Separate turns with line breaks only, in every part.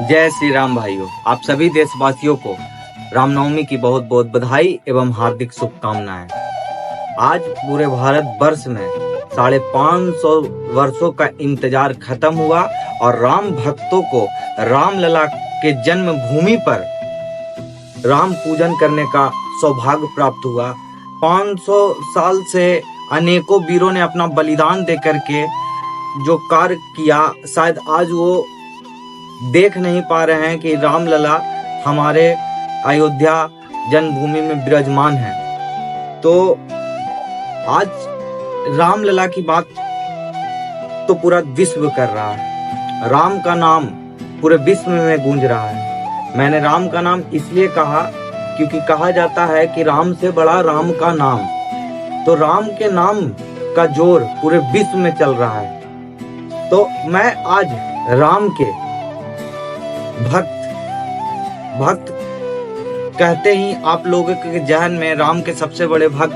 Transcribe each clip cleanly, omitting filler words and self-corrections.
जय श्री राम भाइयों, आप सभी देशवासियों को रामनवमी की बहुत बहुत बधाई एवं हार्दिक शुभकामनाएं। आज पूरे भारत वर्ष में 550 वर्षों का इंतजार खत्म हुआ और राम भक्तों को रामलला के जन्म भूमि पर राम पूजन करने का सौभाग्य प्राप्त हुआ। 500 साल से अनेकों वीरों ने अपना बलिदान दे करके जो कार्य किया, शायद आज वो देख नहीं पा रहे हैं कि रामलला हमारे अयोध्या जन्मभूमि में विराजमान है। तो आज रामलला की बात तो पूरा विश्व कर रहा है। राम का नाम पूरे विश्व में गूंज रहा है। मैंने राम का नाम इसलिए कहा क्योंकि कहा जाता है कि राम से बड़ा राम का नाम। तो राम के नाम का जोर पूरे विश्व में चल रहा है। तो मैं आज राम के भक्त कहते ही आप लोगों के जहन में राम के सबसे बड़े भक्त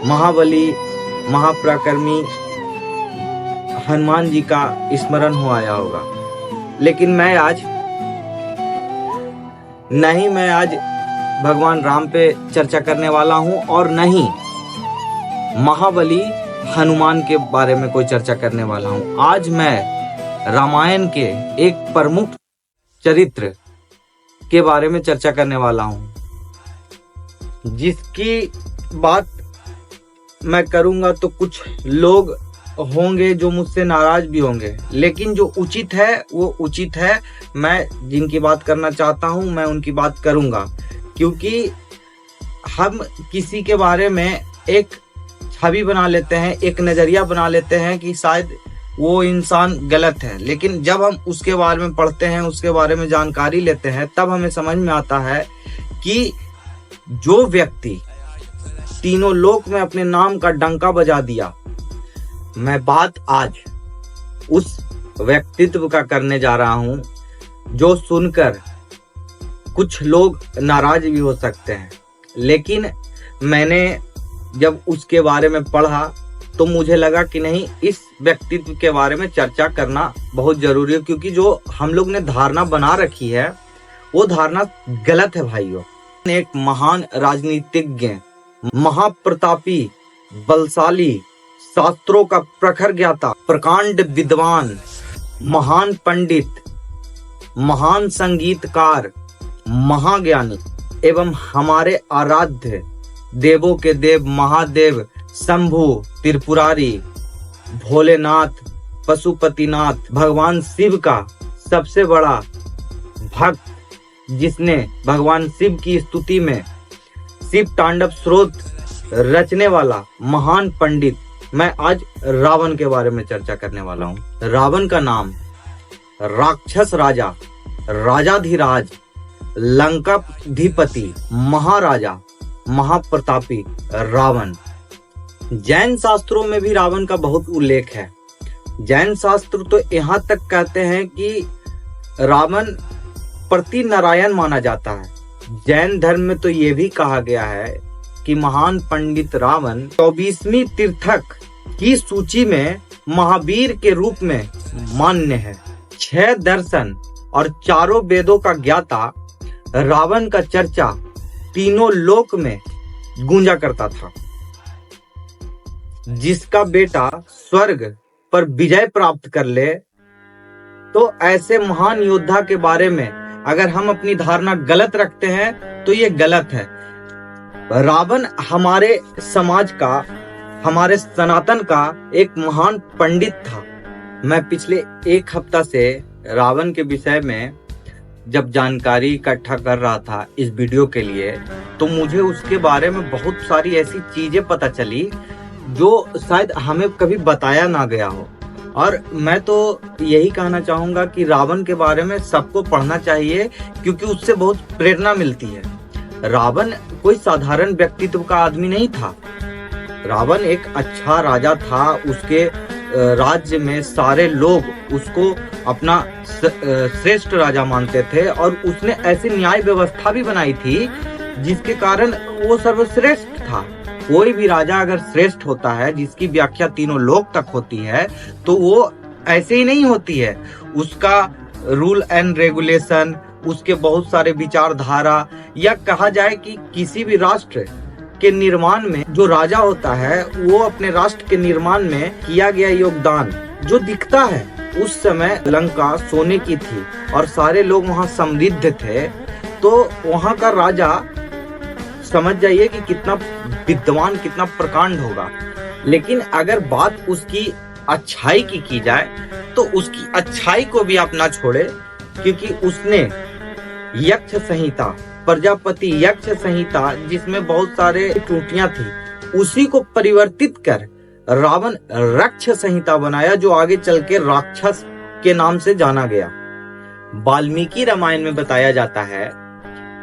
महाबली, महापराक्रमी हनुमान जी का स्मरण हो आया होगा। लेकिन मैं आज भगवान राम पे चर्चा करने वाला हूं और नहीं महाबली हनुमान के बारे में कोई चर्चा करने वाला हूं। आज मैं रामायण के एक प्रमुख चरित्र के बारे में चर्चा करने वाला हूं, जिसकी बात मैं करूंगा तो कुछ लोग होंगे जो मुझसे नाराज भी होंगे, लेकिन जो उचित है वो उचित है। मैं जिनकी बात करना चाहता हूं मैं उनकी बात करूंगा, क्योंकि हम किसी के बारे में एक छवि बना लेते हैं, एक नजरिया बना लेते हैं कि शायद वो इंसान गलत है। लेकिन जब हम उसके बारे में पढ़ते हैं, उसके बारे में जानकारी लेते हैं, तब हमें समझ में आता है कि जो व्यक्ति तीनों लोक में अपने नाम का डंका बजा दिया, मैं बात आज उस व्यक्तित्व का करने जा रहा हूं जो सुनकर कुछ लोग नाराज भी हो सकते हैं। लेकिन मैंने जब उसके बारे में पढ़ा तो मुझे लगा कि नहीं, इस व्यक्तित्व के बारे में चर्चा करना बहुत जरूरी है, क्योंकि जो हम लोग ने धारणा बना रखी है वो धारणा गलत है भाइयों। एक महान राजनीतिज्ञ, महाप्रतापी, बलशाली, शास्त्रों का प्रखर ज्ञाता, प्रकांड विद्वान, महान पंडित, महान संगीतकार, महाज्ञानी एवं हमारे आराध्य देवों के देव महादेव शंभु, त्रिपुरारी, भोलेनाथ, पशुपतिनाथ, भगवान शिव का सबसे बड़ा भक्त, जिसने भगवान शिव की स्तुति में शिव तांडव स्रोत रचने वाला महान पंडित, मैं आज रावण के बारे में चर्चा करने वाला हूं। रावण का नाम राक्षस राजा, राजाधिराज, लंकाधिपति, महाराजा, महाप्रतापी रावण। जैन शास्त्रों में भी रावण का बहुत उल्लेख है। जैन शास्त्र तो यहाँ तक कहते हैं कि रावण प्रति नारायण माना जाता है। जैन धर्म में तो ये भी कहा गया है कि महान पंडित रावण 24वीं तीर्थक की सूची में महावीर के रूप में मान्य है। 6 दर्शन और 4 वेदों का ज्ञाता रावण का चर्चा तीनों लोक में गूंजा करता था। जिसका बेटा स्वर्ग पर विजय प्राप्त कर ले, तो ऐसे महान योद्धा के बारे में अगर हम अपनी धारणा गलत रखते हैं तो ये गलत है। रावण हमारे समाज का, हमारे सनातन का एक महान पंडित था। मैं पिछले 1 हफ्ता से रावण के विषय में जब जानकारी इकट्ठा कर रहा था इस वीडियो के लिए, तो मुझे उसके बारे में बहुत सारी ऐसी चीजें पता चली जो शायद हमें कभी बताया ना गया हो। और मैं तो यही कहना चाहूंगा कि रावण के बारे में सबको पढ़ना चाहिए, क्योंकि उससे बहुत प्रेरणा मिलती है। रावण कोई साधारण व्यक्तित्व का आदमी नहीं था। रावण एक अच्छा राजा था। उसके राज्य में सारे लोग उसको अपना श्रेष्ठ राजा मानते थे, और उसने ऐसी न्याय व्यवस्था भी बनाई थी जिसके कारण वो सर्वश्रेष्ठ था। कोई भी राजा अगर श्रेष्ठ होता है, जिसकी व्याख्या तीनों लोक तक होती है, तो वो ऐसे ही नहीं होती है। उसका रूल एंड रेगुलेशन, उसके बहुत सारे विचारधारा, या कहा जाए कि किसी भी राष्ट्र के निर्माण में जो राजा होता है वो अपने राष्ट्र के निर्माण में किया गया योगदान जो दिखता है। उस समय लंका सोने की थी और सारे लोग वहां समृद्ध थे, तो वहां का राजा समझ जाइए कि कितना विद्वान, कितना प्रकांड होगा। लेकिन अगर बात उसकी अच्छाई की जाए तो उसकी अच्छाई को भी आप ना छोड़े, क्योंकि उसने यक्ष संहिता, प्रजापति यक्ष संहिता, जिसमें बहुत सारे त्रुटियां थी, उसी को परिवर्तित कर रावण रक्ष संहिता बनाया, जो आगे चल के राक्षस के नाम से जाना गया। वाल्मीकि रामायण में बताया जाता है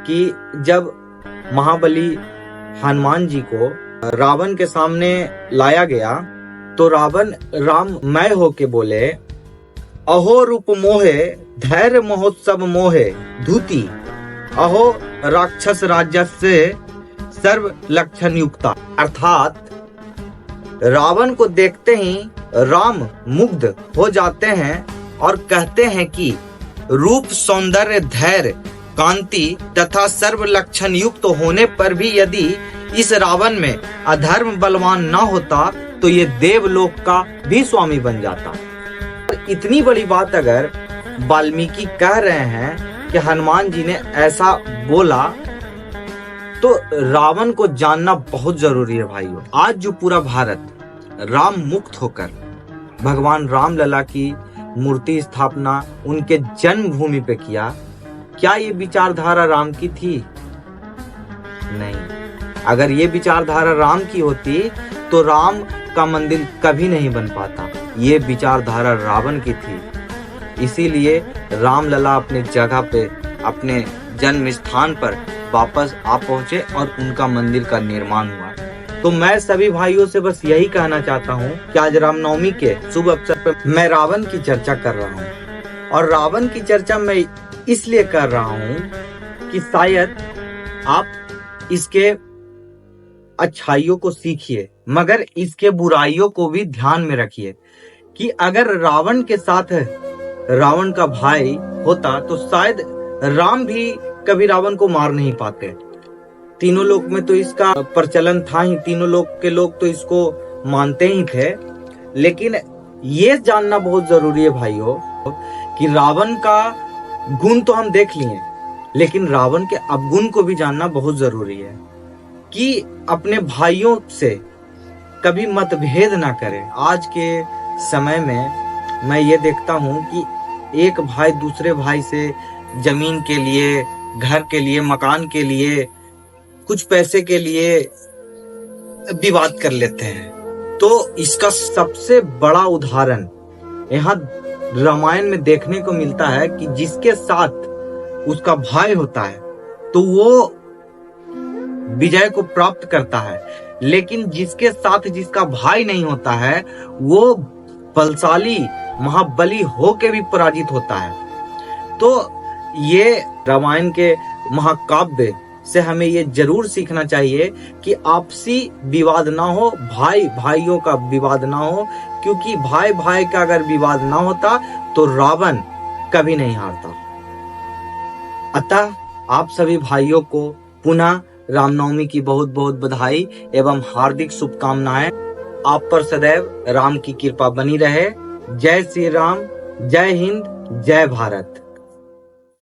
कि जब महाबली हनुमान जी को रावण के सामने लाया गया तो रावण राममय होके बोले, अहो रूप मोहे धैर्य महोत्सव मोहे धूति, अहो राक्षस राज्य से सर्व लक्षण युक्ता। अर्थात रावण को देखते ही राम मुग्ध हो जाते हैं और कहते हैं कि रूप, सौंदर्य, धैर्य, कांति तथा सर्व लक्षण युक्त होने पर भी यदि इस रावण में अधर्म बलवान न होता तो ये देवलोक का भी स्वामी बन जाता। इतनी बड़ी बात अगर वाल्मीकि कह रहे हैं कि हनुमान जी ने ऐसा बोला, तो रावण को जानना बहुत जरूरी है भाइयों। आज जो पूरा भारत राम मुक्त होकर भगवान राम लला की मूर्ति स्थापना उनके जन्मभूमि पे किया, क्या ये विचारधारा राम की थी? नहीं। अगर ये विचारधारा राम की होती तो राम का मंदिर कभी नहीं बन पाता। ये विचारधारा रावण की थी, इसीलिए रामलला अपने जगह पे, अपने जन्म स्थान पर वापस आ पहुंचे और उनका मंदिर का निर्माण हुआ। तो मैं सभी भाइयों से बस यही कहना चाहता हूं कि आज रामनवमी के शुभ अवसर पर मैं रावण की चर्चा कर रहा हूं, और रावण की चर्चा मैं इसलिए कर रहा हूं कि शायद आप इसके अच्छाइयों को सीखिए, मगर इसके बुराइयों को भी ध्यान में रखिए कि अगर रावण के साथ रावण का भाई होता तो शायद राम भी कभी रावण को मार नहीं पाते। तीनों लोक में तो इसका प्रचलन था ही, तीनों लोक के लोग तो इसको मानते ही थे। लेकिन ये जानना बहुत जरूरी है भाइयों कि रावण का गुण तो हम देख लिए, लेकिन रावण के अवगुण को भी जानना बहुत जरूरी है कि अपने भाइयों से कभी मतभेद ना करें। आज के समय में मैं ये देखता हूँ कि एक भाई दूसरे भाई से जमीन के लिए, घर के लिए, मकान के लिए, कुछ पैसे के लिए विवाद कर लेते हैं। तो इसका सबसे बड़ा उदाहरण यहाँ रामायण में देखने को मिलता है कि जिसके साथ उसका भाई होता है तो वो विजय को प्राप्त करता है, लेकिन जिसके साथ जिसका भाई नहीं होता है वो बलशाली, महाबली होके भी पराजित होता है। तो ये रामायण के महाकाव्य से हमें ये जरूर सीखना चाहिए कि आपसी विवाद ना हो, भाई भाइयों का विवाद ना हो, क्योंकि भाई भाई का अगर विवाद ना होता तो रावण कभी नहीं हारता। अतः आप सभी भाइयों को पुनः रामनवमी की बहुत बहुत बधाई एवं हार्दिक शुभकामनाएं। आप पर सदैव राम की कृपा बनी रहे। जय श्री राम, जय हिंद, जय भारत।